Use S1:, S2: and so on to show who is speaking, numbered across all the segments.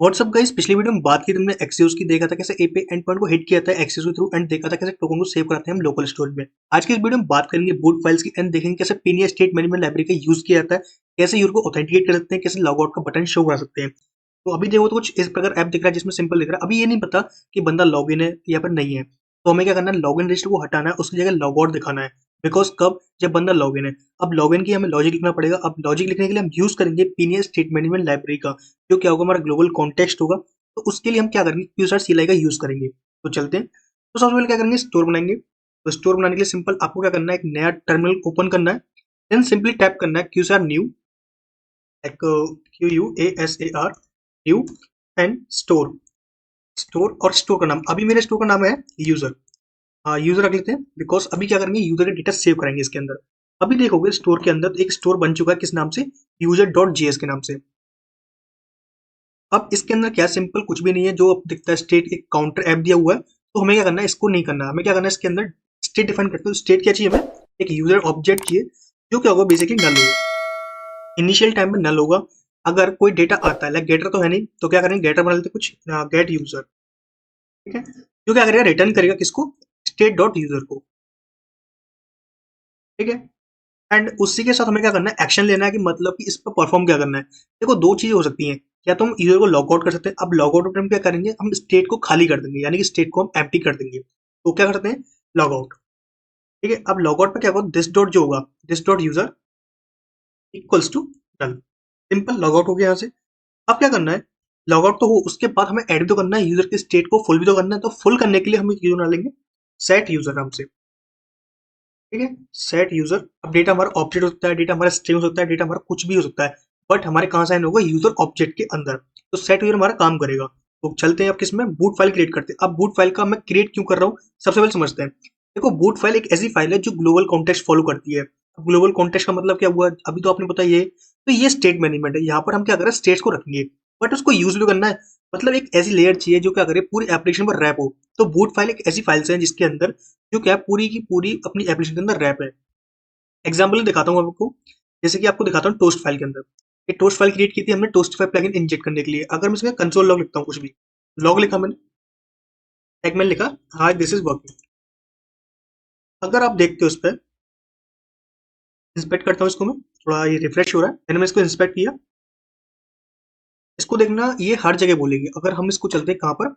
S1: WhatsApp guys, पिछली video में बात की तुमने एक्सियोस की, देखा था कैसे एपीआई एंड पॉइंट को हिट किया था एक्सियोस के थ्रू एंड देखा था कैसे टोकन को सेव कराते हैं हम लोकल स्टोरेज में। आज की इस वीडियो में बात करेंगे बूट फाइल्स की एंड देखेंगे कैसे पिनिया स्टेट मैनेजमेंट लाइब्रेरी का यूज किया जाता है, कैसे यूजर को ऑथेंटिकेट कर सकते हैं, कैसे लॉग आउट का बटन शो करा सकते हैं। तो अभी देखो तो कुछ इस प्रकार ऐप दिख रहा है जिसमें सिंपल दिख रहा है। अभी ये नहीं पता कि बंदा लॉग इन है या फिर नहीं है, तो हमें क्या करना है, लॉग इन रजिस्टर को हटाना है, उसकी जगह लॉग आउट दिखाना है। बिकॉज कब, जब बंदा लॉग इन है। अब लॉग इन की हमें लॉजिक लिखना पड़ेगा। अब लॉजिक लिखने के लिए हम यूज करेंगे पिनिया स्टेट मैनेजमेंट लाइब्रेरी का, जो क्या होगा, हमारा ग्लोबल कॉन्टेक्स्ट होगा। तो उसके लिए हम क्या करेंगे, क्यूसार सीलाई का यूज करेंगे। तो चलते हैं। तो सबसे पहले क्या करेंगे, स्टोर बनाएंगे। तो स्टोर बनाने के लिए सिंपल आपको क्या करना है, एक नया टर्मिनल ओपन करना है। देन सिंपली टैप करना है क्यूसार न्यू, एक QUASAR new and store. Store और स्टोर का नाम, अभी मेरे स्टोर का नाम है यूजर। यूजर रख लेते हैं बिकॉज अभी क्या करेंगे, यूजर के डेटा सेव करेंगे इसके अंदर। अभी देखोगे स्टोर के अंदर एक स्टोर बन चुका है, किस नाम से, user.js के नाम से। अब इसके अंदर क्या, सिंपल कुछ भी नहीं है, जो अब दिखता है स्टेट, एक काउंटर ऐप दिया हुआ है। तो हमें क्या करना है, इसको नहीं करना है। हमें क्या करना है, इसके अंदर स्टेट डिफाइन करते हैं। स्टेट क्या चाहिए हमें, एक यूजर ऑब्जेक्ट चाहिए, जो क्या होगा, बेसिकली नल होगा। इनिशियल टाइम में नल होगा। अगर कोई डेटा आता है, लाइक गेटर तो है नहीं, तो क्या करेंगे, गेटर बना लेते हैं कुछ, गेट यूजर। ठीक है, जो क्या करेगा, रिटर्न करेगा किसको, स्टेट डॉट यूजर को। ठीक है, एंड उसी के साथ हमें क्या करना है, एक्शन लेना है, कि मतलब कि इस पर परफॉर्म क्या करना है। देखो दो चीजें हो सकती हैं, या तो हम यूजर को लॉग आउट कर सकते हैं। अब लॉग आउट में क्या करेंगे, हम स्टेट को खाली कर देंगे, यानी कि स्टेट को हम एम्प्टी कर देंगे। तो क्या करते हैं, लॉग आउट। ठीक है, अब लॉग आउट पे क्या होगा, दिस डॉट जो होगा, this dot user equals to null. Simple log out हो गया यहाँ से। अब क्या करना है, लॉग आउट तो हो, उसके बाद हमें ऐड भी तो करना है, यूजर की स्टेट को फुल भी तो करना है। तो फुल करने के लिए हम एक यूजर बना लेंगे, सेट यूजर नाम से। ठीक है, सेट यूजर। अब डेटा हमारा ऑब्जेक्ट हो सकता है, डेटा हमारा स्ट्रिंग हो सकता है, डेटा हमारा कुछ भी हो सकता है, बट हमारे कहाँ साइन होगा, यूजर ऑब्जेक्ट के अंदर। तो सेट यूजर हमारा काम करेगा। तो चलते हैं अब किसमें, बूट फाइल क्रिएट करते हैं। अब बूट फाइल का मैं क्रिएट क्यों कर रहा हूँ, सबसे पहले समझते हैं। देखो बूट फाइल एक ऐसी फाइल है जो ग्लोबल कॉन्टेक्स्ट फॉलो करती है। अब ग्लोबल कॉन्टेक्स्ट का मतलब क्या हुआ, अभी तो आपने पता, ये तो ये स्टेट मैनेजमेंट है। यहाँ पर हम क्या करें, स्टेट्स को रखेंगे, बट उसको यूज भी करना है। मतलब एक ऐसी लेयर चाहिए जो क्या करे, पूरी एप्लीकेशन पर रैप हो। तो बूट फाइल एक ऐसी फाइल्स है जिसके अंदर जो क्या है, पूरी की पूरी अपनी एप्लीकेशन के अंदर रैप है। एग्जाम्पल दिखाता हूँ आपको, जैसे कि आपको दिखाता हूँ टोस्ट फाइल के अंदर। एक टोस्ट फाइल क्रिएट की थी हमने टोस्टिफाई प्लगइन इंजेक्ट करने के लिए। अगर मैं इसमें कंसोल लॉग लिखता हूँ, कुछ भी लॉग लिखा मैंने, टैग मैंने लिखा, हाय दिस इज वर्किंग। अगर आप देखते हो उस पर, इंस्पेक्ट करता हूँ इसको मैं, थोड़ा ये रिफ्रेश हो रहा है, मैंने इसको इंस्पेक्ट किया। इसको देखना, ये हर जगह बोलेगी। अगर हम इसको चलते हैं कहाँ पर,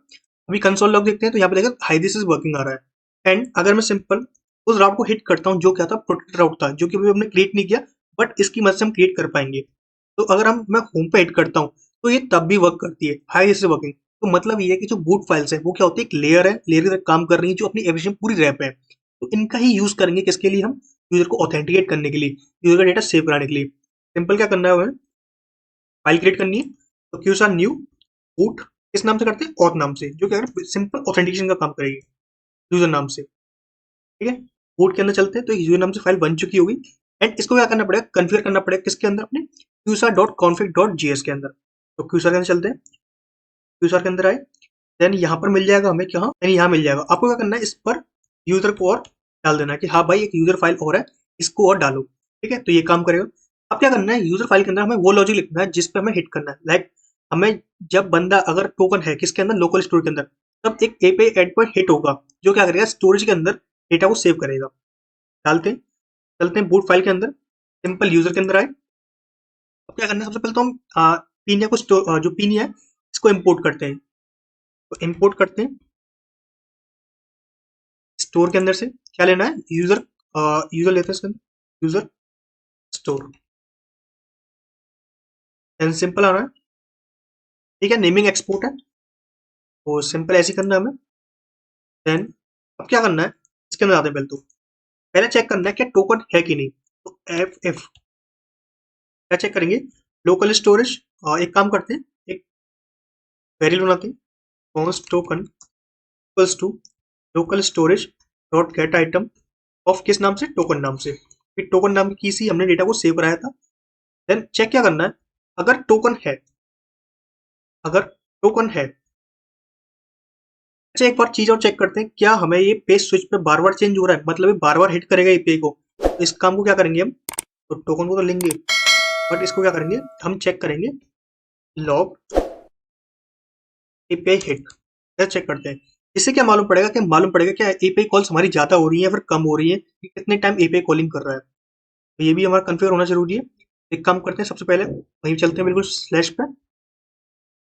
S1: अभी कंसोल लॉग देखते हैं, तो यहाँ पे देखा हाई दिस इज वर्किंग आ रहा है। एंड अगर मैं सिंपल उस राउट को हिट करता हूँ, जो क्या था, प्रोटेक्टेड राउट था, जो कि अभी हमने क्रिएट नहीं किया, बट इसकी मदद से हम क्रिएट कर पाएंगे। तो अगर मैं होम पे हिट करता हूँ, तो ये तब भी वर्क करती है, हाई दिस इज वर्किंग। तो मतलब ये है कि जो बूट फाइल्स है वो क्या होती है, एक लेयर है, लेयर की तरह काम कर रही है, जो अपनी एप्लीकेशन पूरी रैप है। तो इनका ही यूज करेंगे किसके लिए, हम यूजर को ऑथेंटिकेट करने के लिए, यूजर का डेटा सेव कराने के लिए। सिंपल क्या करना है, हमें फाइल क्रिएट करनी है। तो क्यूस आर न्यू बूट, किस नाम से करते हैं, ऑथ नाम से, जो क्या है, सिंपल ऑथेंटिकेशन का काम करेगी यूजर नाम से। ठीक है, बूट के अंदर चलते हैं। तो यूजर नाम से फाइल बन चुकी होगी। एंड इसको क्या करना पड़ेगा, कन्फिगर करना पड़ेगा किसके अंदर, अपने qsar.config.js के अंदर। तो qsar के अंदर चलते हैं, qsar के अंदर आए। देन यहाँ पर मिल जाएगा हमें क्या, यानी यहाँ मिल जाएगा। आपको क्या करना है, इस पर यूजर को और डाल देना है कि हाँ भाई एक यूजर फाइल और है, इसको और डालो। ठीक है, तो ये काम करेगा। अब क्या करना है, यूजर फाइल के अंदर हमें वो लॉजिक लिखना है जिस पे हमें हिट करना है। लाइक हमें, जब बंदा अगर टोकन है किसके अंदर, लोकल स्टोरेज के अंदर, तब एक एपीआई एड पर हिट होगा, जो क्या करेगा, स्टोरेज के अंदर डेटा को सेव करेगा। डालते हैं, चलते हैं बूट फाइल के अंदर, सिंपल यूजर के अंदर आए। अब क्या करना है, सबसे पहले तो हम पीनिया को जो पीनिया है इसको इम्पोर्ट करते हैं। तो इम्पोर्ट करते हैं स्टोर के अंदर से, क्या लेना है, यूजर, यूजर लेते हैं इसके अंदर, यूजर स्टोर। देन सिंपल आना है। ठीक है, नेमिंग एक्सपोर्ट है, तो सिंपल ऐसे ही करना है हमें। देन अब क्या करना है, इसके अंदर आते हैं। पहले चेक करना है क्या टोकन है कि नहीं। तो एफ क्या चेक करेंगे, लोकल स्टोरेज। एक काम करते हैं, एक वेरिएबल बनाते हैं, const token equals to local storage dot get item of, किस नाम से, टोकन नाम से। फिर टोकन नाम की सी हमने डेटा को सेव कराया था। देन चेक क्या करना है, अगर टोकन है, अगर टोकन है। अच्छा, एक बार चीज और चेक करते हैं, क्या हमें ये पेज स्विच पे बार बार चेंज हो रहा है, मतलब ये बार बार हिट करेगा ये पे को। तो इस काम को क्या करेंगे हम, तो टोकन को तो लेंगे, बट इसको क्या करेंगे, हम चेक करेंगे लॉग एपीआई हिट चेक करते हैं। इससे क्या मालूम पड़ेगा, क्या एपीआई कॉल्स हमारी ज़्यादा हो रही है या फिर कम हो रही है, कि कितने टाइम एपीआई कॉलिंग कर रहा है। तो ये भी हमारा कन्फिगर होना जरूरी है। एक काम करते हैं, सबसे पहले वहीं चलते हैं बिल्कुल स्लैश पे।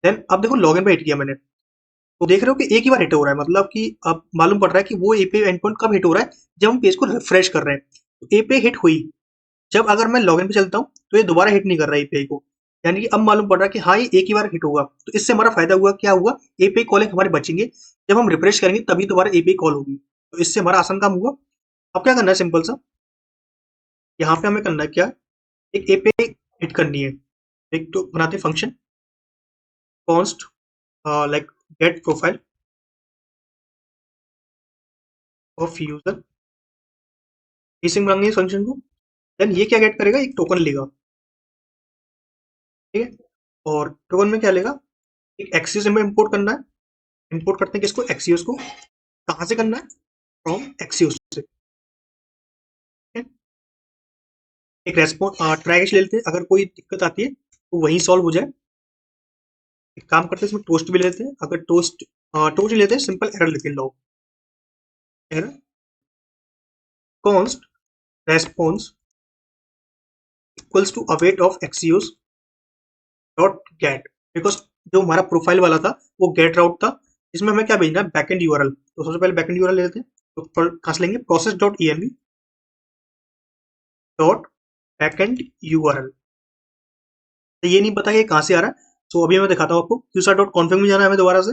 S1: देन अब देखो लॉगिन पे हिट किया मैंने, तो देख रहे हो कि एक ही बार हिट हो रहा है, मतलब कि अब मालूम पड़ रहा है कि वो एपीआई एंड पॉइंट कब हिट हो रहा है, जब हम पेज को रिफ्रेश कर रहे हैं। तो एपीआई हिट हुई जब अगर मैं लॉगिन पे चलता हूँ तो ये दोबारा हिट नहीं कर रहा है एपीआई को, यानी कि अब मालूम पड़ रहा है कि हाँ ये एक ही बार हिट होगा। तो इससे हमारा फायदा हुआ, क्या हुआ, एपीआई कॉलिंग हमारे बचेंगे। जब हम रिफ्रेश करेंगे तभी दोबारा एपीआई कॉल होगी, तो इससे हमारा आसान काम हुआ। अब क्या करना है, सिंपल सा यहाँ पे हमें करना है क्या, एक एपीआई हिट करनी है। एक तो बनाते function const like get profile of user, इसी में बनाएंगे इस फंक्शन को। देन ये क्या गेट करेगा, एक टोकन लेगा, ठीक है। और टोकन में क्या लेगा, एक एक्सिस में इंपोर्ट करना है। इंपोर्ट करते हैं किसको, एक्सियोस को। कहाँ से करना है, फ्रॉम एक्सियोस से, ठीक है। एक रेस्पॉन्स ट्राई कैच ले लेते हैं, अगर कोई दिक्कत आती है तो वहीं सॉल्व हो जाए। एक काम करते हैं, इसमें टोस्ट भी लेते हैं, अगर टोस्ट ही लेते हैं, सिंपल एरर लिख लो, error const response equals to await of axios dot get, because जो हमारा प्रोफाइल वाला था वो गेट राउट था, इसमें हमें क्या भेजना है, बैकएंड यूआरएल। तो सबसे पहले बैकएंड यूआरएल ले लेते हैं, तो कहाँ से लेंगे, process dot E dot backend URL. तो ये नहीं पता कि कहाँ से आ रहा है, तो अभी मैं दिखाता हूँ आपको। यूजर डॉट कॉन्फिग में जाना है हमें दोबारा से।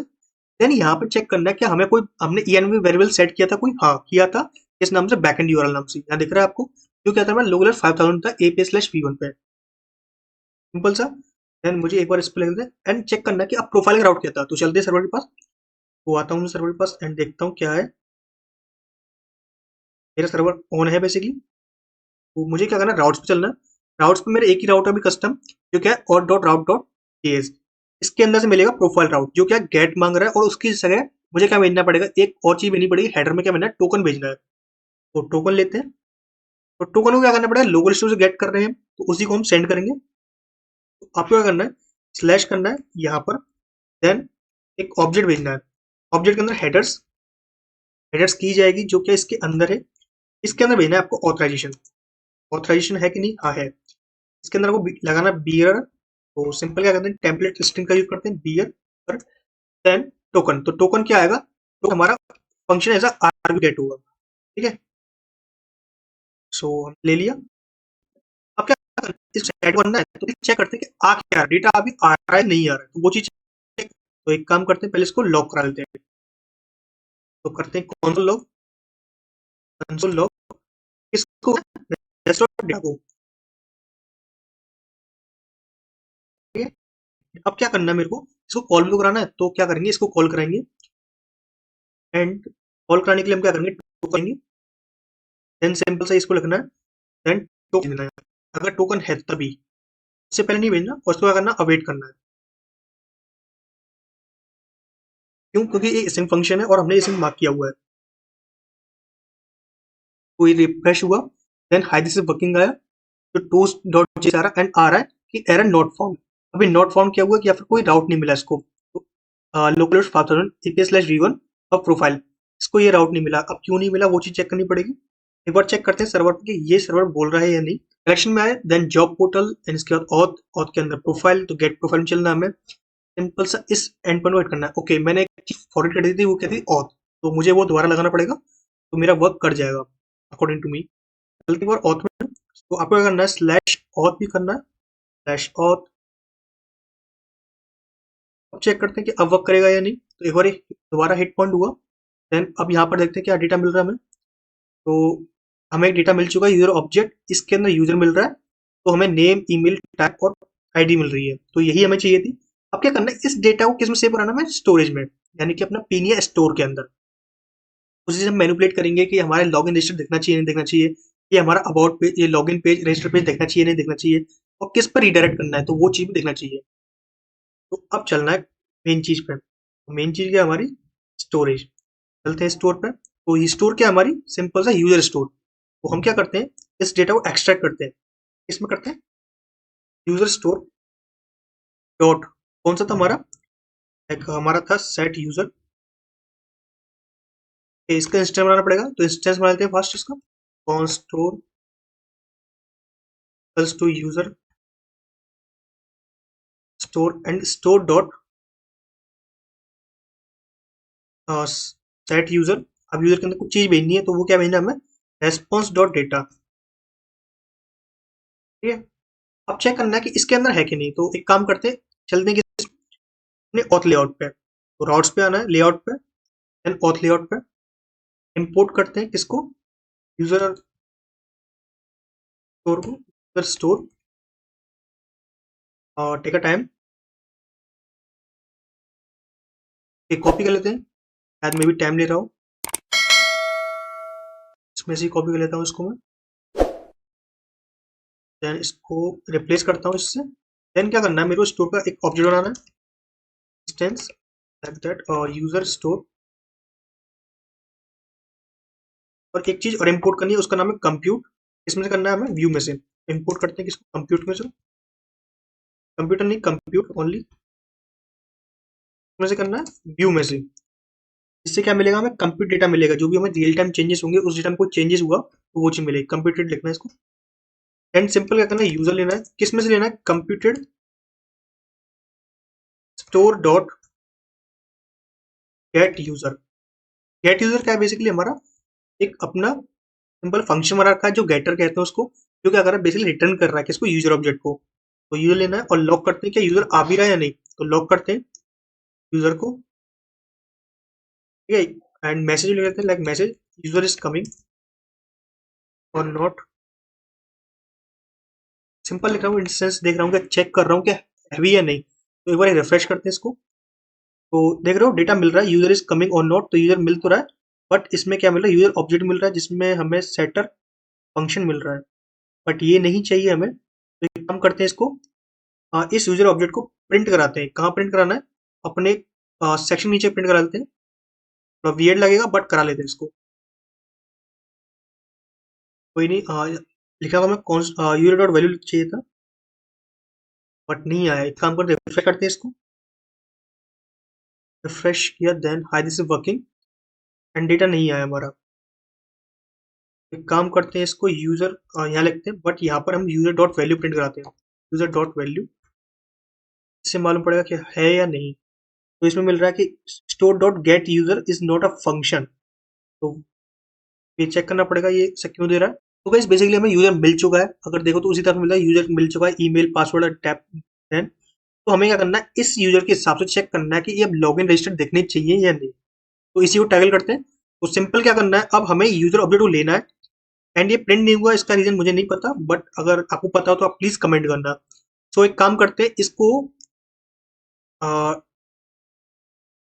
S1: देन यहाँ पे चेक करना है कि हमें कोई, हमने env वेरिएबल सेट किया था कोई, हाँ किया था, इस नाम से बैकएंड यूआरएल नाम से, यहाँ दिख रहा है आपको। जो क्या था, मैं लोगलर 5000 था AP/v1 पे, सिंपल सा। देन मुझे एक बार इस पे लिख देते एंड चेक करना है कि अब प्रोफाइल का राउट क्या था। तो चलते हैं सर्वर के पास, वो आता हूँ सर्वर के पास एंड देखता हूँ क्या है। मेरा सर्वर ऑन है बेसिकली, तो मुझे क्या करना है, राउट्स पे चलना है। राउट्स पे मेरे एक ही राउट है अभी कस्टम, जो क्या है और डॉट राउट डॉट जेएस। इसके अंदर से मिलेगा प्रोफाइल राउट, जो क्या गेट मांग रहा है, और उसकी जगह मुझे क्या भेजना पड़ेगा, एक और चीज भेजनी पड़ेगी, हेडर में क्या भेजना है, टोकन भेजना है। तो टोकन लेते हैं, तो टोकन को क्या करना पड़ेगा, लोकल स्टोर से गेट कर रहे हैं तो उसी को हम सेंड करेंगे। तो आपको क्या करना है, स्लैश करना है यहाँ पर। देन एक ऑब्जेक्ट भेजना है, ऑब्जेक्ट के अंदर हेडर्स, हेडर्स की जाएगी जो क्या इसके अंदर है। इसके अंदर भेजना है आपको ऑथराइजेशन, ऑथराइजेशन है कि नहीं, हाँ है। इसके अंदर आपको लगाना बियर, तो सिंपल क्या करते हैं, टेम्पलेट स्ट्रिंग का यूज करते हैं, बियर पर देन टोकन। तो टोकन क्या आएगा, तो हमारा फंक्शन ऐसा आर्ग्यू गेट होगा, ठीक है। सो हम ले लिया। अब क्या करना है, इस सेट करना है, तो चेक करते हैं कि आ क्या, डेटा अभी आ रहा है नहीं आ रहा है, तो वो चीज check। तो एक काम करते हैं, पहले इसको लॉक करा लेते हैं। तो करते हैं कंसोल लॉग, कंसोल लॉग इसको डेस्कटॉप डेटा को, ठीक है। अब क्या करना है मेरे को, इसको कॉल भी तो कराना है, तो क्या करेंगे, इसको कॉल कराएंगे। एंड कॉल कराने के लिए हम क्या करेंगे, टोकन करेंगे। देन सिंपल सा इसको लिखना है, देन टोकन देना है, अगर टोकन है तभी, इससे पहले नहीं भेजना। और उसको क्या करना, अवेट करना है। क्यों, क्योंकि ये स्ट्रिंग फंक्शन है और हमने स्ट्रिंग मार्क किया हुआ है। तो ये रिफ्रेश हुआ, then hi this is working आया, तो टोस्ट डॉट जे आ रहा है एंड आ रहा है कि एरर नॉट फाउंड। अभी नॉट फाउंड क्या हुआ कि या फिर कोई राउट नहीं मिला इसको। तो लोकल 5000 AP/v1 और प्रोफाइल, इसको ये राउट नहीं मिला। अब क्यों नहीं मिला वो चीज चेक करनी पड़ेगी। एक बार चेक करते हैं सर्वर पे कि ये सर्वर बोल रहा है या नहीं। कलेक्शन में आए, देन जॉब पोर्टल, एंड इसके बाद ऑथ, ऑथ के अंदर प्रोफाइल, तो गेट प्रोफाइल में चलना है हमें। सिंपल सा इस एंड पॉइंट को ऐड करना है। ओके, मैंने एक चीज फॉरवर्ड कर दी थी, वो क्या थी, ऑथ। तो मुझे वो दोबारा लगाना पड़ेगा, तो मेरा वर्क कर जाएगा अकॉर्डिंग टू मी। गलती बार ऑथ में, तो आपको क्या करना है, स्लैश ऑथ भी करना है, स्लैश ऑथ। अब चेक करते हैं कि अब वर्क करेगा या नहीं। तो एक बार दोबारा हिट पॉइंट हुआ। देन अब यहाँ पर देखते हैं क्या डेटा मिल रहा है हमें। तो हमें एक डेटा मिल चुका है, यूजर ऑब्जेक्ट, इसके अंदर यूजर मिल रहा है। तो हमें नेम, ईमेल, टैग और आईडी मिल रही है, तो यही हमें चाहिए थी। अब क्या करना है, इस डेटा को किस में सेव कराना है, स्टोरेज में, यानी कि अपना पीनिया स्टोर के अंदर। उसी से हम मैनिपुलेट करेंगे कि हमारे लॉगिन रजिस्टर देखना चाहिए नहीं देखना चाहिए, ये हमारा अबाउट पेज, ये लॉगिन पेज, रजिस्टर पेज देखना चाहिए नहीं देखना चाहिए, और किस पर रिडायरेक्ट करना है, तो वो चीज भी देखना चाहिए। तो अब चलना है मेन चीज पे। मेन चीज क्या है हमारी, स्टोरेज। चलते हैं स्टोर पे। तो ये स्टोर क्या है हमारी, सिंपल सा यूजर स्टोर। तो हम क्या करते हैं, इस डेटा को एक्सट्रैक्ट करते हैं, इसमें करते हैं यूजर स्टोर डॉट, कौन सा था हमारा, एक हमारा था सेट यूजर, इसका इंस्टेंस बनाना पड़ेगा, तो इंस्टेंस बना लेते हैं फर्स्ट इसका, const store to user store and store dot set user. अब यूजर के अंदर कुछ चीज भेजनी है, तो वो क्या भेजना है हमें, रेस्पॉन्स डॉट डेटा। ठीक है, अब चेक करना है कि इसके अंदर है कि नहीं, तो एक काम करते हैं, चलते हैं कि अपने ऑथ लेआउट पे, तो राउट्स पे आना है, लेआउट पे, देन ऑथ लेआउट पे इंपोर्ट करते हैं किसको, यूजर स्टोर को, यूजर स्टोर, और टेक अ टाइम, एक कॉपी कर लेते हैं, शायद मे भी टाइम ले रहा हूँ, इसमें से कॉपी कर लेता हूँ इसको मैं, देन इसको रिप्लेस करता हूँ इससे। देन क्या करना है, मेरे को स्टोर का एक ऑब्जेक्ट बनाना है, इंस्टेंस लाइक दैट, और यूजर स्टोर, और एक चीज और इंपोर्ट करनी है, उसका नाम है कंप्यूट। इसमें से करना है हमें व्यू में से, इंपोर्ट करते हैं किसको, कंप्यूट में से, कंप्यूटर नहीं कंप्यूट ओनली, में से करना है व्यू में से। इससे क्या मिलेगा, हमें कंप्यूट डेटा मिलेगा, जो भी हमें रियल टाइम चेंजेस होंगे, उस डेटा में कोई चेंजेस हुआ तो वो चीज मिलेगी, कंप्यूटेड लिखना है इसको। एंड सिंपल क्या करना है, यूजर लेना है, किस में से लेना है, computed store dot gate user. Gate user क्या है, बेसिकली हमारा एक अपना सिंपल फंक्शन बना रखा है, जो गेटर कहते हैं उसको, जो क्या कर रहा है, बेसिकली रिटर्न कर रहा है किसको, यूजर ऑब्जेक्ट को। तो यूजर लेना है और लॉक करते हैं, क्या यूजर आ भी रहा है या नहीं, तो लॉक करते हैं यूजर को। ठीक है, एंड मैसेज लिख लेते हैं, like message user is coming और नॉट, सिंपल लिख रहा हूँ, इंस्टेंस देख रहा हूँ, क्या चेक कर रहा हूँ क्या है भी या नहीं, तो एक बार रिफ्रेश करते हैं इसको, तो देख रहे हो डेटा मिल रहा है, यूजर इज कमिंग और नॉट, तो यूजर मिल तो रहा है, बट इसमें क्या मिल रहा है, यूजर ऑब्जेक्ट मिल रहा है जिसमें हमें सेटर फंक्शन मिल रहा है, बट ये नहीं चाहिए हमें, तो एक काम करते हैं इसको, इस यूजर ऑब्जेक्ट को प्रिंट कराते हैं, कहाँ प्रिंट कराना है, अपने सेक्शन नीचे प्रिंट करा लेते हैं, थोड़ा वियर्ड लगेगा बट करा लेते हैं इसको, कोई नहीं, लिखा हुआ हमें यूजर डॉट वैल्यू चाहिए था, बट नहीं आया, एक काम करते हैं, रिफ्रेश करते हैं इसको, रिफ्रेश किया, then hi this is working, and data नहीं आया हमारा। एक काम करते हैं इसको, यूजर यहाँ लिखते हैं, बट यहाँ पर हम यूजर डॉट वैल्यू प्रिंट कराते हैं, यूजर डॉट वैल्यू, इससे मालूम पड़ेगा कि है या नहीं, तो इसमें मिल रहा है कि store dot gate user is not a function, तो ये चेक करना पड़ेगा ये से क्यों दे रहा है। तो गाइस बेसिकली हमें यूजर मिल चुका है, अगर देखो तो उसी तरह मिला है, यूजर मिल चुका है, ईमेल पासवर्ड टैप, देन तो हमें क्या करना है, इस यूजर के हिसाब से चेक करना है कि ये अब लॉगिन रजिस्टर देखने चाहिए या नहीं, तो इसी को टैगल करते हैं। तो सिंपल क्या करना है, अब हमें यूजर अपडेट को लेना है, एंड ये प्रिंट नहीं हुआ, इसका रीजन मुझे नहीं पता, बट अगर आपको पता हो तो आप प्लीज कमेंट करना। सो एक काम करते हैं, इसको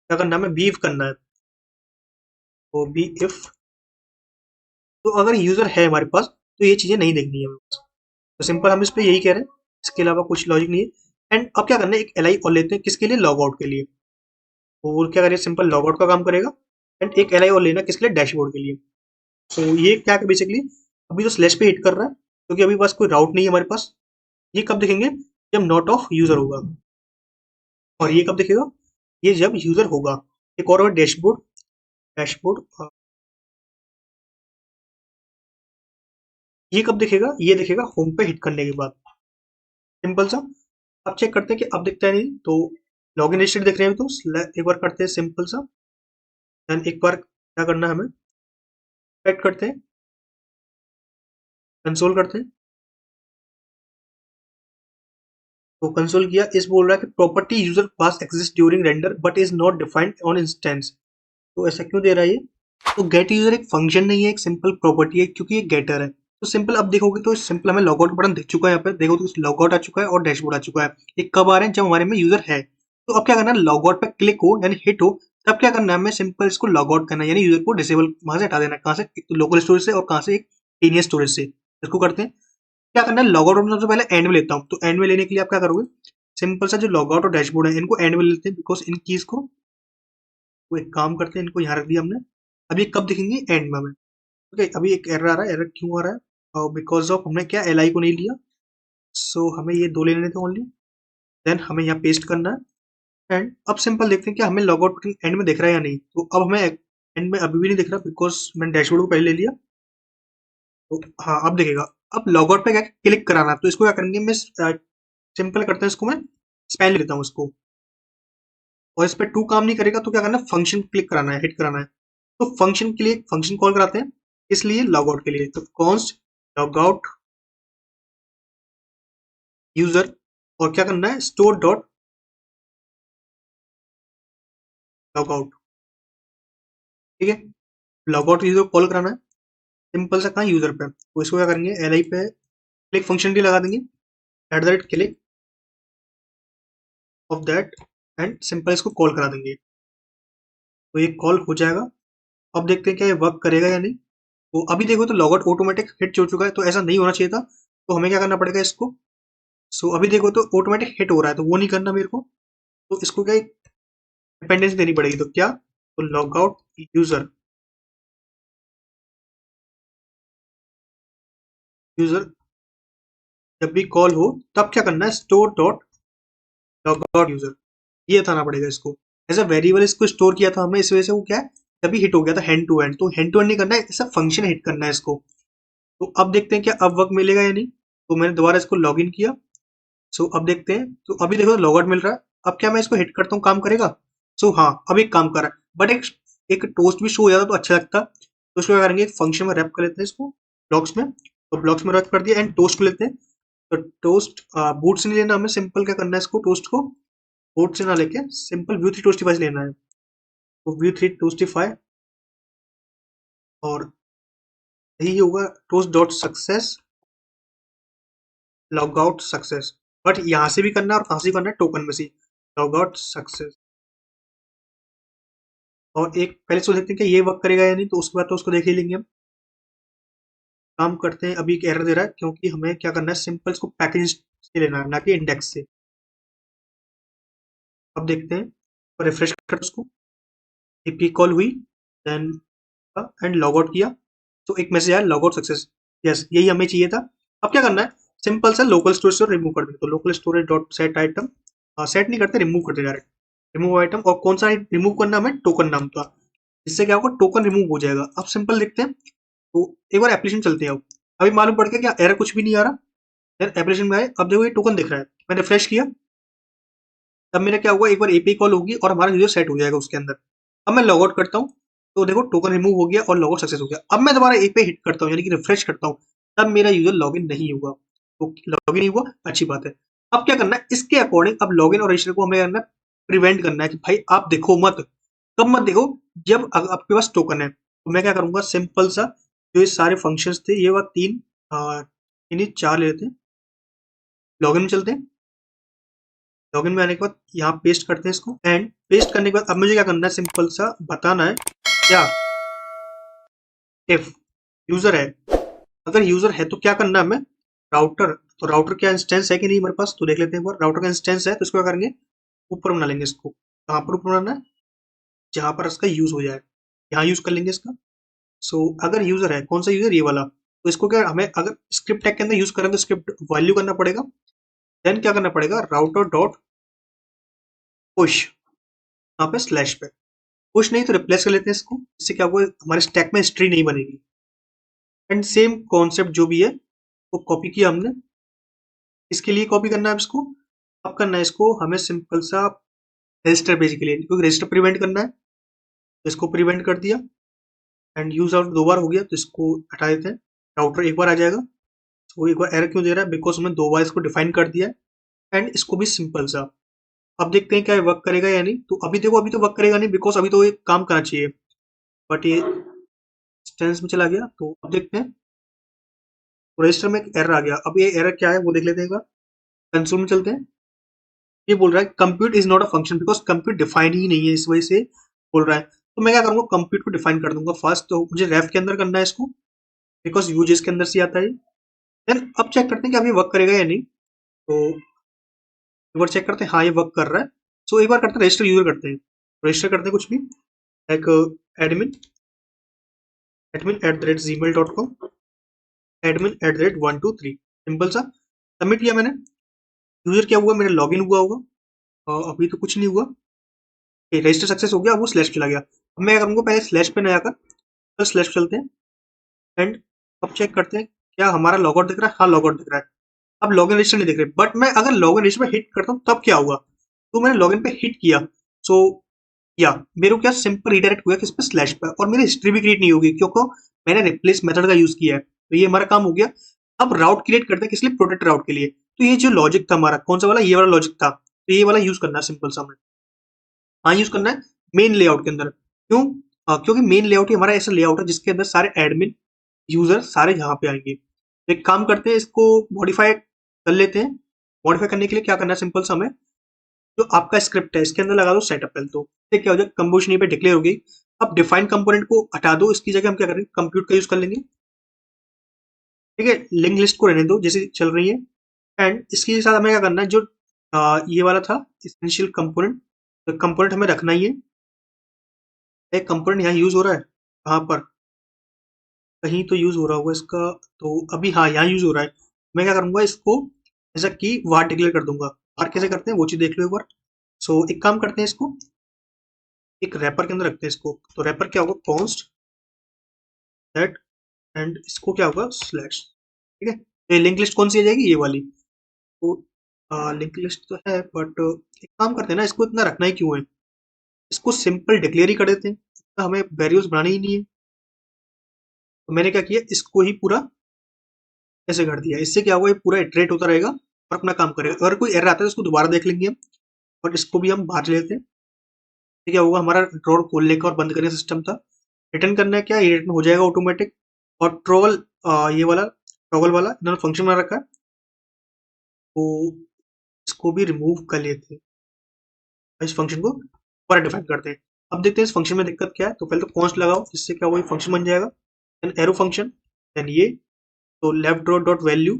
S1: क्या करना है, हमें बीफ करना है, तो बी इफ, तो अगर यूजर है हमारे पास तो ये चीजें नहीं देखनी है हमें, तो सिंपल हम इस पे यही कह रहे हैं, इसके अलावा कुछ लॉजिक नहीं है। एंड अब क्या करना है, एक एल आई और लेते हैं, किसके लिए, लॉग आउट के लिए, तो वो क्या करें, सिंपल लॉग आउट का काम करेगा, एंड एक एल आई और लेना किसके लिए, डैशबोर्ड के लिए। तो ये क्या है बेसिकली, अभी तो स्लैश पे हिट कर रहा है, क्योंकि अभी पास कोई राउट नहीं है हमारे पास, ये कब दिखेंगे, जब नॉट ऑफ यूजर होगा, और ये कब दिखेगा, ये जब यूजर होगा। एक और डैशबोर्ड, डैशबोर्ड ये कब दिखेगा, ये दिखेगा होम पे हिट करने के बाद, सिंपल सा। अब चेक करते हैं कि अब दिखता है नहीं, तो लॉगिन रजिस्टर दिख रहे हैं, तो एक बार करते हैं सिंपल सा, देन एक बार क्या करना है हमें, सेट करते हैं, कंसोल करते हैं, तो कंसोल किया, इस बोल रहा है कि property user pass exist during render but is not defined on instance, तो ऐसा क्यों दे रहा है ये, तो गेट यूजर एक फंक्शन नहीं है, एक सिंपल प्रॉपर्टी है, क्योंकि ये गेटर है, तो सिंपल अब देखोगे तो सिंपल हमें लॉगआउट बटन दिख चुका है, यहाँ पे देखो तो लॉगआउट आ चुका है और डैशबोर्ड आ चुका है, ये कब आ रहे हैं, जब हमारे में यूजर है। तो अब क्या करना है, लॉगआउट पे क्लिक हो यानी हिट हो, तब क्या करना है, हमें सिंपल इसको लॉगआउट करना है, यानी यूजर को डिसेबल वहां से हटा देना है, कहाँ से, एक तो लोकल स्टोरेज से और कहाँ से, एक टीनियस स्टोरेज से, इसको करते हैं। क्या करना है, लॉगआउट होना, सबसे पहले एंड में लेता हूँ, तो एंड में लेने के लिए आप क्या करोगे, सिंपल सा जो लॉगआउट और डैशबोर्ड है, इनको एंड में लेते हैं, बिकॉज इन कीज को, तो एक काम करते हैं, इनको यहाँ रख दिया हमने, अब ये कब दिखेंगे, एंड में हमें। ओके, अभी एक एरर आ रहा है, एरर क्यों आ रहा है, बिकॉज ऑफ हमने क्या एल आई को नहीं लिया, सो हमें ये दो ले लेने थे ओनली, देन हमें यहाँ पेस्ट करना है, एंड अब सिंपल देखते हैं कि हमें लॉग आउट एंड में दिख रहा है या नहीं। तो अब हमें एंड में अभी भी नहीं दिख रहा बिकॉज मैंने डैशबोर्ड को पहले ले लिया। तो हाँ अब दिखेगा। अब लॉग आउट पे क्या क्लिक कराना है, तो इसको क्या करेंगे, मैं सिंपल करते हैं इसको, मैं स्पेल लेता हूँ इसको। और इस पे टू काम नहीं करेगा तो क्या करना है, फंक्शन क्लिक कराना है, हिट कराना है। तो फंक्शन के लिए फंक्शन कॉल कराते हैं, इसलिए लॉग आउट के लिए तो कॉन्स्ट लॉग आउट यूजर, और क्या करना है, स्टोर डॉट लॉग आउट। ठीक है, लॉग आउट यूजर कॉल कराना है, सिंपल सा कहाँ यूजर पे। तो इसको क्या करेंगे, एल आई पे क्लिक फंक्शन भी लगा देंगे, eight the rate click of that, and simple इसको कॉल करा देंगे। तो ये कॉल हो जाएगा। अब देखते हैं क्या ये वर्क करेगा या नहीं। तो अभी देखो तो लॉग आउट ऑटोमेटिक हिट हो चुका है, तो ऐसा नहीं होना चाहिए था। तो हमें क्या करना पड़ेगा इसको। सो अभी देखो तो ऑटोमेटिक हिट हो रहा है, तो वो नहीं करना मेरे को। तो इसको क्या डिपेंडेंसी देनी पड़ेगी। तो क्या, तो लॉग आउट यूजर, यूजर जब भी कॉल हो तब क्या करना है, store dot log out user, ये बताना पड़ेगा इसको। एज अ वेरिएबल इसको स्टोर किया था हमने, इस वजह से वो क्या है, तभी हिट हो गया था हैंड टू हैंड। तो हैंड टू हैंड नहीं करना है, ऐसा फंक्शन हिट करना है इसको। तो अब देखते हैं क्या अब वर्क मिलेगा या नहीं। तो मैंने दोबारा इसको लॉग इन किया। सो अब देखते हैं, तो अभी देखो लॉग आउट मिल रहा है। अब क्या मैं इसको हिट करता हूँ, काम करेगा। सो हाँ अब एक काम कर रहा है, बट एक एक टोस्ट भी शो हो जाता तो अच्छा लगता। तो इसको क्या करेंगे, एक फंक्शन में रैप कर लेते हैं इसको, ब्लॉक्स में। तो ब्लॉक्स में रैप कर दिया, एंड टोस्ट को लेते हैं। तो टोस्ट बूट से नहीं लेना हमें, सिंपल क्या करना है इसको, टोस्ट को बूट से ना लेके सिंपल व्यू थ्री टोस्टिफाई से लेना है। तो व्यू थ्री टोस्टिफाई, और यही होगा toast dot success log out success. But यहाँ से भी करना है और कहाँ से भी करना है, टोकन में से लॉग आउट सक्सेस। और एक पहले इसको देखते हैं कि ये वर्क करेगा या नहीं, तो उसके बाद तो उसको देख ही लेंगे हम। काम करते हैं, अभी एक एरर दे रहा है क्योंकि हमें क्या करना है, सिंपल इसको पैकेज से लेना है, ना कि इंडेक्स से। अब देखते हैं, रिफ्रेश कर उसको, एपी कॉल हुई, देन एंड लॉग आउट किया। तो एक मैसेज आया, लॉग आउट सक्सेस। यस, यही हमें चाहिए था। अब क्या करना है, सिंपल सा लोकल स्टोरेज से रिमूव कर देंगे। तो local storage dot set item, set नहीं करते, रिमूव करते डायरेक्ट। रिमूव आइटम, और कौन सा रिमूव करना हमें, टोकन नाम का। इससे क्या होगा, टोकन रिमूव हो जाएगा। अब सिंपल देखते हैं। तो एक बार एप्लीकेशन चलते हैं। अब अभी मालूम पड़ गया क्या, एरर कुछ भी नहीं आ रहा। देन एप्लीकेशन में आए, अब देखो ये टोकन दिख रहा है। मैंने रिफ्रेश किया, तब मेरा क्या हुआ, एक बार एपीआई कॉल होगी और हमारा यूजर सेट हो जाएगा उसके अंदर। अब मैं लॉग आउट करता हूँ, तो देखो टोकन रिमूव हो गया और लॉग आउट सक्सेस हो गया। अब मैं दोबारा एपीआई हिट करता हूँ, यानी कि रिफ्रेश करता हूँ, तब मेरा यूजर लॉगिन नहीं हुआ। तो लॉगिन नहीं हुआ, अच्छी बात है। अब क्या करना है, इसके अकॉर्डिंग अब लॉगिन और रजिस्टर को हमें करना प्रिवेंट करना है कि भाई आप देखो मत। कब मत देखो, जब आपके पास टोकन है। तो मैं क्या करूंगा, सिंपल सा जो ये सारे फंक्शंस थे, ये वह तीन इन्हीं चार लेते हैं। लॉगिन में चलते हैं। लॉगिन में आने के बाद यहाँ पेस्ट करते हैं इसको, एंड पेस्ट करने के बाद अब मुझे क्या करना है, सिंपल सा बताना है क्या, इफ यूजर है। अगर यूजर है तो क्या करना है हमें, राउटर। तो राउटर क्या इंस्टेंस है कि नहीं हमारे पास, तो देख लेते हैं एक बार। राउटर का इंस्टेंस है तो इसको क्या करेंगे, ऊपर बना लेंगे इसको। कहाँ पर ऊपर बनाना है, जहाँ पर इसका यूज हो जाए, यहाँ यूज कर लेंगे इसका। सो अगर यूजर है, कौन सा यूजर, ये वाला। तो इसको क्या, हमें अगर स्क्रिप्ट टैग के अंदर यूज करें तो स्क्रिप्ट वैल्यू करना पड़ेगा। देन क्या करना पड़ेगा, राउटर डॉट पुश, यहाँ पे स्लैश पे। पुश नहीं तो रिप्लेस कर लेते हैं इसको। इससे क्या होगा, हमारे स्टैक में हिस्ट्री नहीं बनेगी। एंड सेम कॉन्सेप्ट जो भी है वो कॉपी किया हमने। इसके लिए कॉपी करना है इसको। अब करना है इसको हमें सिंपल सा रजिस्टर पेज के लिए, क्योंकि रजिस्टर प्रिवेंट करना है, तो इसको प्रिवेंट कर दिया। एंड यूज आउट दो बार हो गया, तो इसको हटा देते हैं। राउटर एक बार आ जाएगा। तो एक बार एरर क्यों दे रहा है, बिकॉज हमने दो बार इसको डिफाइन कर दिया है। एंड इसको भी सिंपल सा, अब देखते हैं क्या ये वर्क करेगा या नहीं। तो अभी देखो, अभी तो वर्क करेगा नहीं, बिकॉज अभी तो ये काम करना चाहिए, बट ये इंस्टेंस में चला गया। तो अब देखते हैं, तो रजिस्टर में एक एरर आ गया। अब ये एरर क्या है वो देख लेते हैं एक बार। कंसोल में चलते हैं। ये बोल रहा है compute is not a function, because compute define ही नहीं है, इस वजह से बोल रहा है। तो मैं क्या करूंगा, कंप्यूट को डिफाइन कर दूंगा फर्स्ट। तो मुझे रेफ के अंदर करना है इसको, बिकॉज यूजेस के अंदर से आता है। देन अब चेक करते हैं कि अब ये वर्क करेगा या नहीं। तो एक बार चेक करते हैं, हाँ ये वर्क कर रहा है। सो एक बार करते हैं रजिस्टर यूजर करते हैं। रजिस्टर करते हैं कुछ भी, like admin, admin at the rate Gmail dot com, admin at the rate 123। Simple सा सबमिट किया मैंने। यूजर क्या हुआ, मेरा लॉगिन हुआ होगा। अभी तो कुछ नहीं हुआ। रजिस्टर सक्सेस हो गया, अब वो स्लैश चला गया। अब मैं क्या करूँगा, पहले स्लैश पे नहीं आकर फिर स्लैश चलते हैं एंड अब चेक करते हैं क्या हमारा लॉगआउट दिख रहा है। हाँ, लॉगआउट दिख रहा है। अब लॉगिन रजिस्टर नहीं दिख रहे, बट मैं अगर लॉगिन रजिस्टर पे हिट करता हूँ तब क्या होगा। तो मैंने लॉगिन पे हिट किया, सो या मेरे को क्या सिंपल रिडायरेक्ट हुआ किस पे, स्लैश पे, और मेरी हिस्ट्री भी क्रिएट नहीं होगी क्योंकि मैंने रिप्लेस मेथड का यूज किया है। तो ये हमारा काम हो गया। अब राउट क्रिएट करते हैं किस लिए, प्रोटेक्ट राउट के लिए। तो ये जो लॉजिक था हमारा, कौन सा वाला, ये वाला लॉजिक था, तो ये वाला यूज करना है सिंपल सा हमें। हाँ, यूज करना है मेन लेआउट के अंदर। क्यों? क्योंकि मेन लेआउट ही हमारा ऐसा लेआउट है जिसके अंदर सारे एडमिन यूजर सारे यहाँ पे आएंगे। तो एक काम करते हैं, इसको मॉडिफाई कर लेते हैं। मॉडिफाई करने के लिए क्या करना है, सिंपल सा हमें जो आपका स्क्रिप्ट है इसके अंदर लगा दो सेटअप पहले। तो इससे क्या हो जाएगा, कंपोजिशन यहाँ पे डिक्लेयर हो गई। अब डिफाइन कंपोनेंट को हटा दो, इसकी जगह हम क्या करेंगे, कंप्यूट का यूज कर लेंगे। ठीक है, लिंक लिस्ट को रहने दो जैसे चल रही है। एंड इसके साथ हमें क्या करना है, जो ये वाला था इसेंशियल कंपोनेंट, तो कंपोनेंट हमें रखना ही है। एक कंपोनेंट यहाँ यूज हो रहा है, कहाँ पर, कहीं तो यूज हो रहा होगा इसका। तो अभी हाँ, यहाँ यूज हो रहा है। मैं क्या करूंगा, इसको ऐसा कि वार डिक्लेयर कर दूंगा। वार कैसे करते हैं वो चीज देख लो एक बार। सो एक काम करते हैं, इसको एक रैपर के अंदर रखते हैं इसको। तो रैपर क्या होगा, कॉन्स्ट दैट, एंड इसको क्या होगा, स्लैश। ठीक है, तो ये लिंक लिस्ट कौन सी आ जाएगी, ये वाली। तो लिंक लिस्ट तो है, बट एक काम करते हैं ना, इसको इतना रखना ही क्यों है, इसको सिंपल डिक्लेयर ही कर देते हैं, इतना हमें वेरिएबल्स बनानी ही नहीं है। तो मैंने क्या किया, इसको ही पूरा ऐसे कर दिया। इससे क्या होगा, ये पूरा इटरेट होता रहेगा और अपना काम करेगा। अगर कोई एरर आता है तो उसको दोबारा देख लेंगे हम। और इसको भी हम बाहर ले लेते हैं। ये क्या होगा, हमारा ड्रॉर खोलने का और बंद करने का सिस्टम था। रिटर्न करना है क्या, ये रिटर्न हो जाएगा ऑटोमेटिक। और ट्रोगल, ये वाला टॉगल वाला इन्होंने फंक्शन बना रखा है, तो इसको भी रिमूव कर लेते हैं। इस फंक्शन को दोबारा डिफाइन करते हैं। अब देखते हैं इस फंक्शन में दिक्कत क्या है। तो पहले तो कॉन्स्ट लगाओ, जिससे क्या होगा, फंक्शन बन जाएगा। देन एरो फंक्शन, देन ये, तो लेफ्ट ड्रॉ डॉट वैल्यू,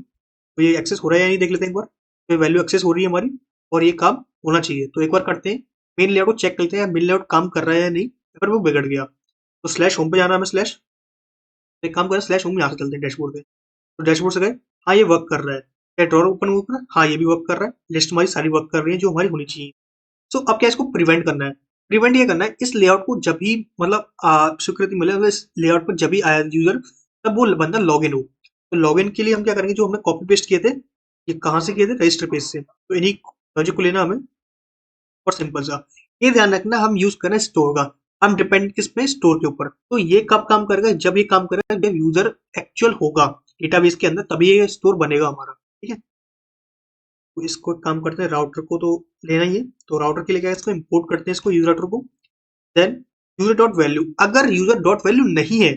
S1: तो ये एक्सेस हो रहा है या नहीं देख लेते हैं एक बार। तो ये वैल्यू एक्सेस हो रही है हमारी, और ये काम होना चाहिए। तो एक बार करते हैं, मेन लेआउट को चेक करते हैं मेन लेआउट काम कर रहा है या नहीं। अगर वो बिगड़ गया तो स्लैश होम पे जाना है हमें, स्लैश, एक काम करें, स्लैश होम यहाँ से चलते हैं डैशबोर्ड पे। तो डैशबोर्ड से गए, हाँ ये वर्क कर रहा है। क्या ड्रॉर ओपन हुआ कर, हाँ ये भी वर्क कर रहा है। लिस्ट हमारी सारी वर्क कर रही है जो हमारी होनी चाहिए। सो अब क्या, इसको प्रिवेंट करना है। प्रिवेंट ये करना है, इस लेआउट को जब भी मतलब स्वीकृति मिले, मतलब इस लेआउट पर जब भी आया यूजर, तब वो बंदा लॉग इन हो। तो लॉग इन के लिए हम क्या करेंगे, जो हमने कॉपी पेस्ट किए थे, ये कहाँ से किए थे, रजिस्टर पेज से। तो इन्हीं लॉजिक को लेना हमें, और सिंपल सा ये ध्यान रखना, हम यूज करें स्टोर का। हम डिपेंड किस पे, स्टोर के ऊपर। तो ये कब काम करेगा, जब ये काम करेगा जब यूजर एक्चुअल होगा डेटाबेस के अंदर, तभी ये स्टोर बनेगा हमारा। ठीक है, तो इसको एक काम करते हैं, राउटर को तो लेना ही है। तो राउटर के लिए क्या है, इसको इंपोर्ट करते हैं, इसको यूजर राउटर को। देन यूजर डॉट वैल्यू, अगर यूजर डॉट वैल्यू नहीं है,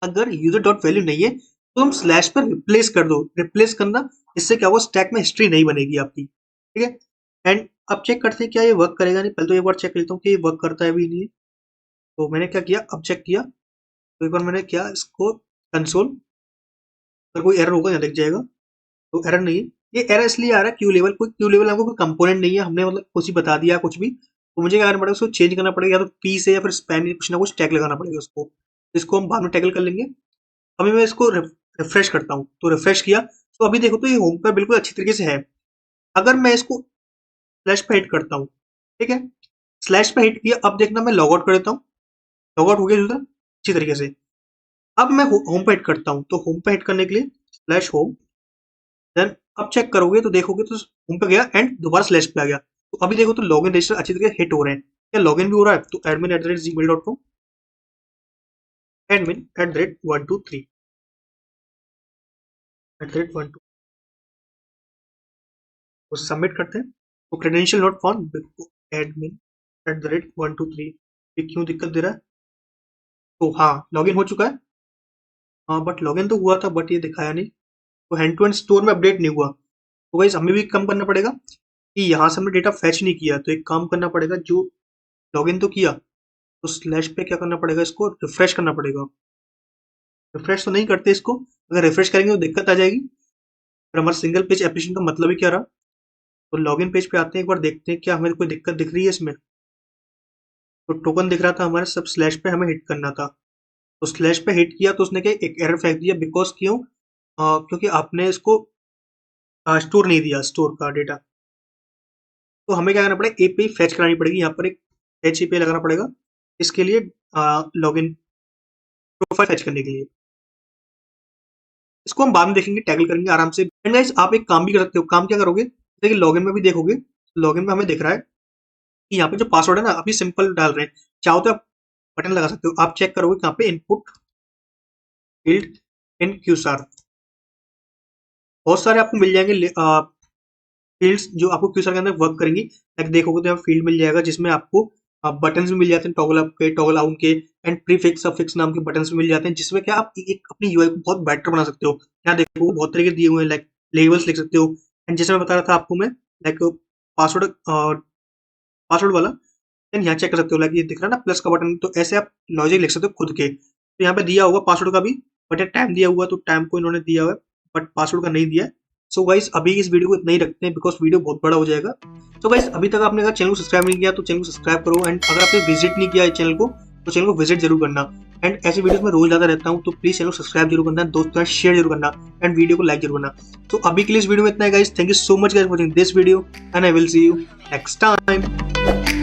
S1: अगर यूजर डॉट वैल्यू नहीं है, तो हम स्लैश पर रिप्लेस कर दो। रिप्लेस करना, इससे क्या होगा, स्टैक में हिस्ट्री नहीं बनेगी आपकी। ठीक है, एंड अब चेक करते हैं क्या ये वर्क करेगा नहीं। पहले तो एक बार चेक लेता हूँ कि ये वर्क करता है भी नहीं। तो मैंने क्या किया, अब चेक किया, तो एक बार मैंने क्या, इसको कंसोल, अगर कोई एरर होगा यहाँ दिख जाएगा। तो एरर नहीं है, ये एरर इसलिए आ रहा है, क्यू लेवल, कोई क्यू लेवल हमको कोई कंपोनेंट नहीं है, हमने मतलब कुछ ही बता दिया कुछ भी। तो मुझे क्या करना पड़ेगा, उसको चेंज करना पड़ेगा, या तो पी से या फिर स्पैन, कुछ ना कुछ टैग लगाना पड़ेगा उसको। इसको हम बाद में टैगल कर लेंगे। अभी मैं इसको रिफ्रेश करता हूँ, तो रिफ्रेश किया, तो अभी देखो तो ये होम पर बिल्कुल अच्छी तरीके से है। अगर मैं इसको स्लैश पे हिट करता हूँ, ठीक है, स्लैश पे हिट किया, अब देखना मैं लॉग आउट कर देता हूँ। लॉग आउट हो गया यूजर अच्छी तरीके से। अब मैं होम पे हिट करता हूँ, तो होम पे हिट करने के लिए स्लैश होम, देन अब चेक करोगे तो देखोगे तो होम पे गया एंड दोबारा स्लैश पे आ गया। तो अभी देखो तो लॉगिन रजिस्टर अच्छी तरीके से हिट हो रहे हैं। क्या लॉगिन भी हो रहा है, तो admin@gmail.com, admin@123, @123, तो सबमिट करते हैं। तो क्रेडेंशियल नॉट फाउंड, admin@123, ये क्यों दिक्कत दे रहा है। तो हाँ, लॉगिन हो चुका है। हाँ, बट लॉगिन तो हुआ था, बट ये दिखाया नहीं। तो हैंड टू हैंड स्टोर में अपडेट नहीं हुआ। तो गाइस हमें भी कम करना पड़ेगा कि यहाँ से हमने डेटा फैच नहीं किया। तो एक काम करना पड़ेगा, जो लॉगिन तो किया, तो स्लैश पे क्या करना पड़ेगा, इसको रिफ्रेश करना पड़ेगा। रिफ्रेश तो नहीं करते इसको, अगर रिफ्रेश करेंगे तो दिक्कत आ जाएगी। फिर हमारा सिंगल पेज एप्लीकेशन का मतलब ही क्या रहा। तो लॉगिन पेज पे आते हैं, एक बार देखते हैं क्या हमें कोई दिक्कत दिख रही है इसमें। तो टोकन दिख रहा था हमारे, सब स्लैश पे हमें हिट करना था। तो स्लैश पे हिट किया तो उसने क्या एक एरर फेंक दिया, बिकॉज क्यों, क्योंकि आपने इसको स्टोर नहीं दिया, स्टोर का डेटा। तो हमें क्या करना पड़ेगा, एपीआई फेच करानी पड़ेगी, यहाँ पर एक फेच एपीआई लगाना पड़ेगा इसके लिए, लॉगिन प्रोफाइल फेच करने के लिए। इसको हम बाद में देखेंगे, टैकल करेंगे आराम से। एंड गाइस आप एक काम भी कर सकते हो। काम क्या करोगे, देखिए लॉगिन में भी देखोगे, लॉगिन में हमें दिख रहा है कि यहाँ पे जो पासवर्ड है ना अभी सिंपल डाल रहे हैं, चाहो तो आप बटन लगा सकते हो। आप चेक करोगे यहाँ पे इनपुट फील्ड इन क्यूसार, बहुत सारे आपको मिल जाएंगे फील्ड्स जो आपको क्यूसर के अंदर वर्क करेंगी। लाइक देखोगे तो यहाँ फील्ड मिल जाएगा जिसमें आपको बटन्स भी मिल जाते हैं, टॉगल अप के, टॉगल आउट के, एंड प्रीफिक्स सफिक्स नाम के बटन्स भी मिल जाते हैं, जिसमें क्या आप एक अपनी यूआई को बहुत बेटर बना सकते हो। यहाँ देखो बहुत तरीके दिए हुए हैं, लाइक लेबल्स लिख सकते हो। एंड जैसे मैं बता रहा था आपको मैं, लाइक पासवर्ड पासवर्ड वाला, एंड यहाँ चेक कर सकते हो, लाइक ये दिख रहा है ना प्लस का बटन, तो ऐसे आप लॉजिक लिख सकते हो खुद के। तो यहाँ पे दिया होगा पासवर्ड का भी, बट टाइम दिया हुआ, तो टाइम को इन्होंने दिया हुआ है बट पासवर्ड का नहीं दिया है। सो गाइस अभी इस वीडियो को इतना ही रखते हैं, बिकॉज वीडियो बहुत बड़ा हो जाएगा। तो गाइस अभी तक आपने अगर चैनल को सब्सक्राइब नहीं किया तो चैनल को सब्सक्राइब करो, एंड अगर आपने विजिट नहीं किया है चैनल को तो चैनल को विजिट जरूर करना। एंड ऐसे वीडियोस में रोज लाता रहता हूँ, तो प्लीज चैनल को सब्सक्राइब जरूर करना, दोस्तों के साथ शेयर जरूर करना, एंड वीडियो को लाइक जरूर करना। तो अभी के लिए इस वीडियो में इतना है guys, thank you so much guys for watching this video, and I will see you next time.